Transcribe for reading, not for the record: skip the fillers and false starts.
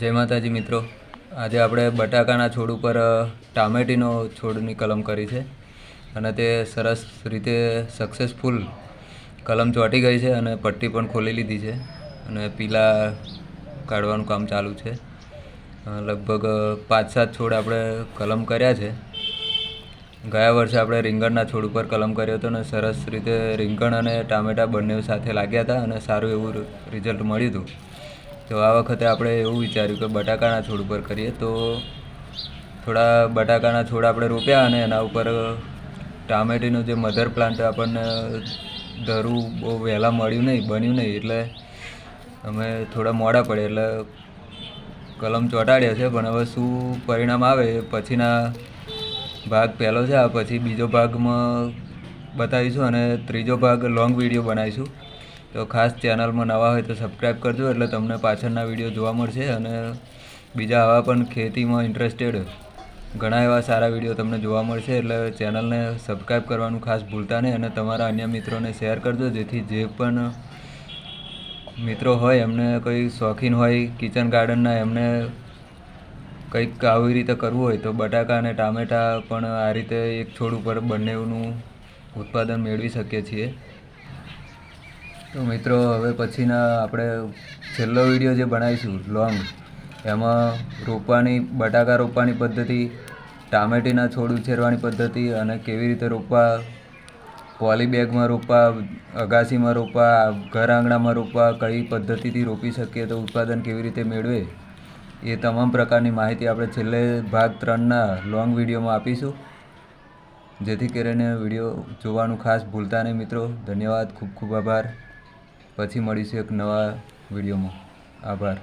જય માતાજી મિત્રો, આજે આપણે બટાકાના છોડ ઉપર ટામેટીનો છોડની કલમ કરી છે અને તે સરસ રીતે સક્સેસફુલ કલમ ચોંટી ગઈ છે અને પટ્ટી પણ ખોલી લીધી છે અને પીલા કાઢવાનું કામ ચાલુ છે. લગભગ 5-7 છોડ આપણે કલમ કર્યા છે. ગયા વર્ષે આપણે રીંગણના છોડ ઉપર કલમ કર્યો હતો અને સરસ રીતે રીંગણ અને ટામેટાં બંને સાથે લાગ્યા હતા અને સારું એવું રિઝલ્ટ મળ્યું હતું. તો આ વખતે આપણે એવું વિચાર્યું કે બટાકાના છોડ ઉપર કરીએ. તો થોડા બટાકાના છોડ આપણે રોપ્યા અને એના ઉપર ટામેટીનું જે મધર પ્લાન્ટ આપણને ધરું બહુ વહેલા બન્યું નહીં, એટલે અમે થોડા મોડા પડે એટલે કલમ ચોંટાડ્યા છે. પણ હવે શું પરિણામ આવે એ પછીના ભાગ પહેલો છે, આ પછી બીજો ભાગમાં બતાવીશું અને ત્રીજો ભાગ લોંગ વિડીયો બનાવીશું. તો ખાસ ચેનલમાં નવા હોય તો સબસ્ક્રાઈબ કરજો, એટલે તમને પાછળના વિડીયો જોવા મળશે. અને બીજા આવા પણ ખેતીમાં ઇન્ટરેસ્ટેડ ઘણા એવા સારા વિડીયો તમને જોવા મળશે, એટલે ચેનલને સબસ્ક્રાઈબ કરવાનું ખાસ ભૂલતા નહીં અને તમારા અન્ય મિત્રોને શેર કરજો, જેથી જે પણ મિત્રો હોય એમને કોઈ શોખીન હોય કિચન ગાર્ડનના, એમને કંઈક આવી રીતે કરવું હોય તો બટાકા અને ટામેટાં પણ આ રીતે એક છોડ ઉપર બંનેનું ઉત્પાદન મેળવી શકીએ છીએ. તો મિત્રો, હવે પછીના આપણે છેલ્લો વિડીયો જે બનાવીશું લોંગ, એમાં બટાકા રોપવાની પદ્ધતિ, ટામેટીના છોડ ઉછેરવાની પદ્ધતિ અને કેવી રીતે રોપવા, પોલી બેગમાં રોપવા, અગાસીમાં રોપવા, ઘર આંગણામાં રોપવા, કઈ પદ્ધતિથી રોપી શકીએ તો ઉત્પાદન કેવી રીતે મેળવે, એ તમામ પ્રકારની માહિતી આપણે છેલ્લે ભાગ 3ના લોંગ વિડીયોમાં આપીશું. જેથી કરીને વિડીયો જોવાનું ખાસ ભૂલતા નહીં મિત્રો. ધન્યવાદ, ખૂબ ખૂબ આભાર. પછી મળીશું એક નવા વિડીયોમાં. આભાર.